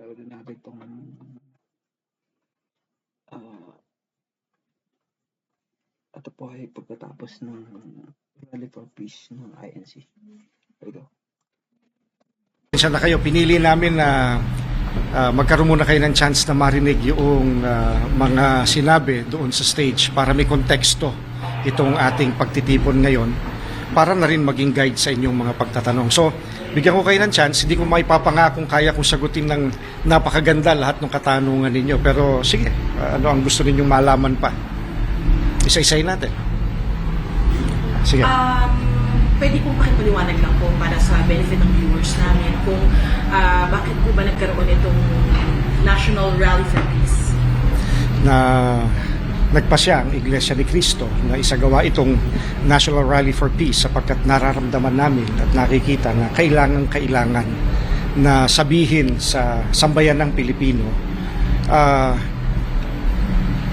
Panoorin natin itong ito po ay pagkatapos ng Rally for Peace ng INC. There we go. Pasensya na kayo, pinili namin na magkaroon muna kayo ng chance na marinig yung mga sinabi doon sa stage para may konteksto itong ating pagtitipon ngayon para na rin maging guide sa inyong mga pagtatanong. So, bigyan ko kayo ng chance, hindi ko maipapangakong kaya kong sagutin ng napakaganda lahat ng katanungan ninyo. Pero sige, ano ang gusto ninyong malaman pa? Isa-isayin natin. Sige. Pwede pong pakipaliwanag lang po para sa benefit ng viewers namin kung bakit po ba nagkaroon itong National Rally for Peace? Na nagpasya ang Iglesia ni Cristo na isagawa itong National Rally for Peace sapagkat nararamdaman namin at nakikita na kailangan na sabihin sa sambayan ng Pilipino,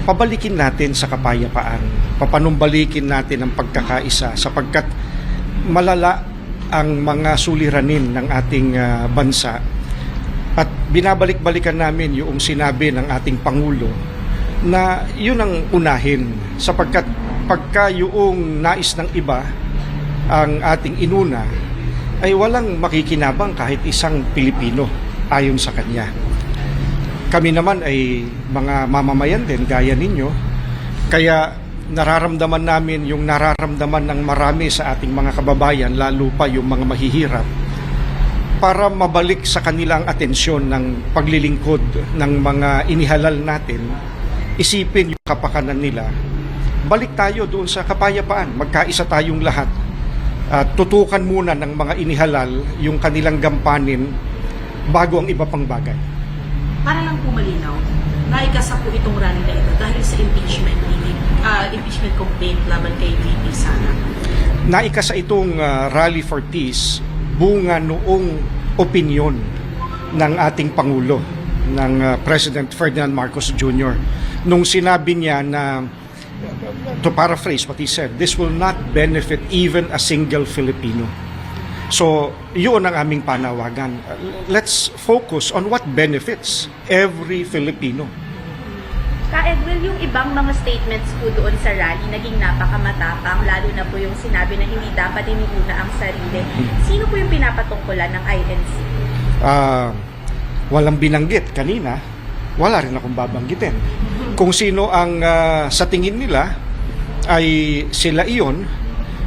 pabalikin natin sa kapayapaan, papanumbalikin natin ang pagkakaisa sapagkat malala ang mga suliranin ng ating bansa at binabalik-balikan namin yung sinabi ng ating Pangulo na yun ang unahin sapagkat pagka yung nais ng iba ang ating inuna ay walang makikinabang kahit isang Pilipino ayon sa kanya. Kami naman ay mga mamamayan din gaya ninyo, kaya nararamdaman namin yung nararamdaman ng marami sa ating mga kababayan, lalo pa yung mga mahihirap, para mabalik sa kanilang atensyon ng paglilingkod ng mga inihalal natin. Isipin yung kapakanan nila, balik tayo doon sa kapayapaan, magkaisa tayong lahat. Tutukan muna ng mga inihalal yung kanilang gampanin bago ang iba pang bagay. Para lang po malinaw, naikasa po itong rally na ito dahil sa impeachment complaint laban kay VP Sara. Naikasa itong Rally for Peace bunga noong opinyon ng ating Pangulo, ng President Ferdinand Marcos Jr. Nung sinabi niya na, to paraphrase what he said, this will not benefit even a single Filipino. So, yun ang aming panawagan. Let's focus on what benefits every Filipino. Ka-Edwin, yung ibang mga statements po doon sa rally naging napakamatapang, lalo na po yung sinabi na hindi dapat iniuna ang sarili. Sino po yung pinapatungkulan ng INC? Walang binanggit kanina, wala rin akong babanggitin. Kung sino ang sa tingin nila ay sila iyon,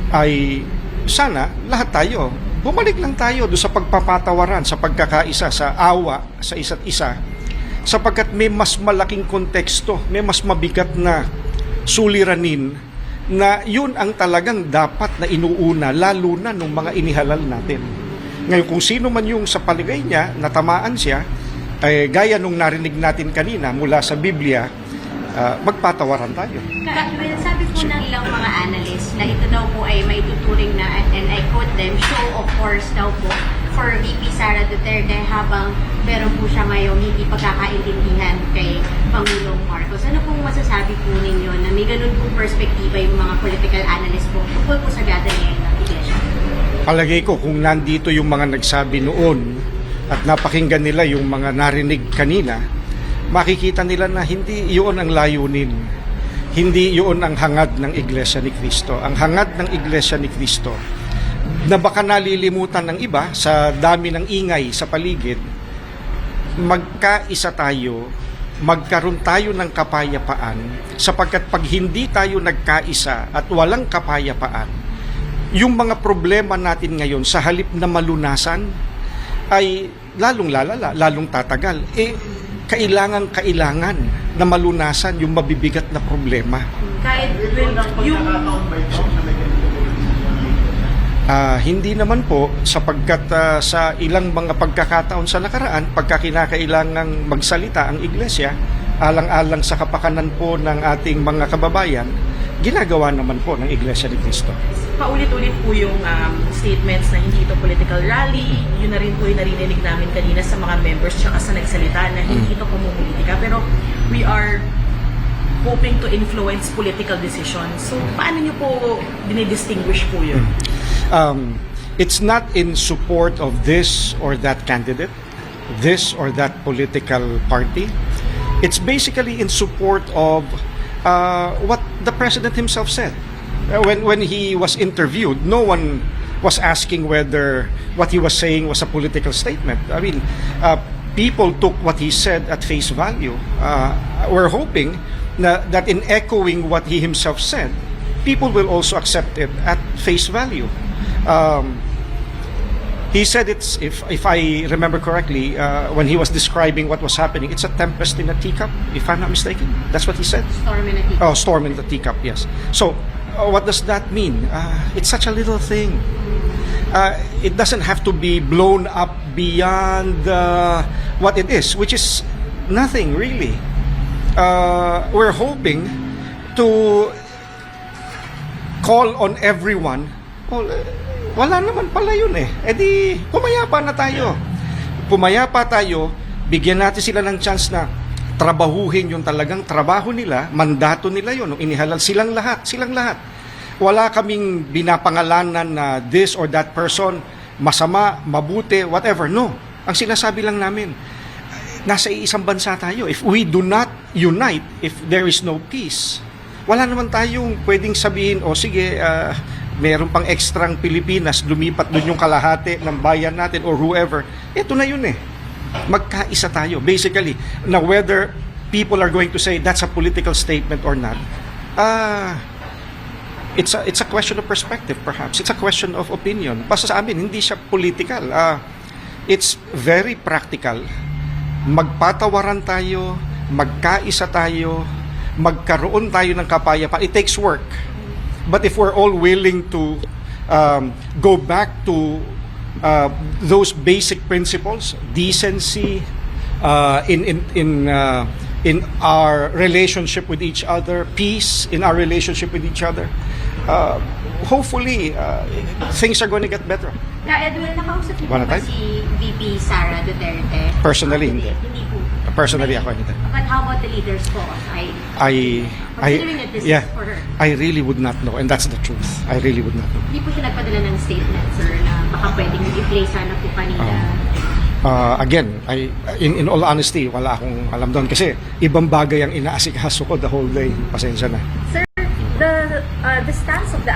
ay sana lahat tayo bumalik lang tayo doon sa pagpapatawaran, sa pagkakaisa, sa awa sa isa't isa, sapagkat may mas malaking konteksto, may mas mabigat na suliranin na yun ang talagang dapat na inuuna, lalo na nung mga inihalal natin. Ngayon, kung sino man yung sa paligay niya, natamaan siya, gaya nung narinig natin kanina mula sa Biblia, magpatawaran tayo. Sabi po ng ilang mga analysts na ito daw po ay may tuturing na, and I quote them, show of force daw po for VP Sara Duterte habang meron po siya ngayong hindi pagkakaintindihan kay Pangulong Marcos. Ano pong masasabi po ninyo na may ganun pong perspektiba yung mga political analysts po tungkol po sa gathering ng Iglesia? Palagay ko kung nandito yung mga nagsabi noon at napakinggan nila yung mga narinig kanina, makikita nila na hindi iyon ang layunin. Hindi iyon ang hangad ng Iglesia ni Cristo. Ang hangad ng Iglesia ni Cristo na baka nalilimutan ng iba sa dami ng ingay sa paligid, magkaisa tayo, magkaroon tayo ng kapayapaan, sapagkat pag hindi tayo nagkaisa at walang kapayapaan, yung mga problema natin ngayon sa halip na malunasan ay lalong lalala, lalong tatagal. Kailangan na malunasan yung mabibigat na problema. Kahit yung hindi naman po sapagkat sa ilang mga pagkakataon sa nakaraan, pagka kinakailangang magsalita ang Iglesia, alang-alang sa kapakanan po ng ating mga kababayan, ginagawa naman po ng Iglesia ni Cristo. Paulit-ulit po yung statements na hindi ito political rally. Yun na rin po yung narinig namin kanina sa mga members tsaka sa nagsalita na hindi ito pumupolitika. Pero we are hoping to influence political decisions. So, paano nyo po dinidistinguish po yun? It's not in support of this or that candidate. this or that political party. It's basically in support of what the president himself said. When he was interviewed, no one was asking whether what he was saying was a political statement. I mean, people took what he said at face value. We're hoping that in echoing what he himself said, people will also accept it at face value. He said it's, if I remember correctly, when he was describing what was happening, it's a tempest in a teacup, if I'm not mistaken. That's what he said. Storm in a teacup. Oh, storm in the teacup, yes. So, what does that mean? It's such a little thing. It doesn't have to be blown up beyond what it is, which is nothing really. We're hoping to call on everyone. Wala naman pala yun eh. E di, pumayapa na tayo. Pumayapa tayo, bigyan natin sila ng chance na trabahuhin yung talagang trabaho nila, mandato nila yun, nung inihalal silang lahat. Wala kaming binapangalanan na this or that person, masama, mabuti, whatever. No. Ang sinasabi lang namin, nasa isang bansa tayo. If we do not unite, if there is no peace, wala naman tayong pwedeng sabihin, o sige, meron pang ekstrang Pilipinas, lumipat doon yung kalahati ng bayan natin or whoever. Ito na yun eh. Magkaisa tayo. Basically, na whether people are going to say that's a political statement or not, it's a question of perspective perhaps. It's a question of opinion. Basta sa amin, hindi siya political. It's very practical. Magpatawaran tayo, magkaisa tayo, magkaroon tayo ng kapayapaan. It takes work. But if we're all willing to go back to those basic principles, decency, in our relationship with each other, peace in our relationship with each other, hopefully things are going to get better. Na Edwin, nakausap niyo One ba time? si VP Sara Duterte? Personally, hindi. Hindi po. Personally, ako hindi. But how about the leaders po? Considering that this is for her. I really would not know, and that's the truth. I really would not know. Hindi po siya nagpadala ng statement, sir, na baka pwedeng i-play sana po kanina. Again, in all honesty, wala akong alam doon kasi ibang bagay ang inaasikaso ko the whole day. Pasensya na. Sir, the stance of the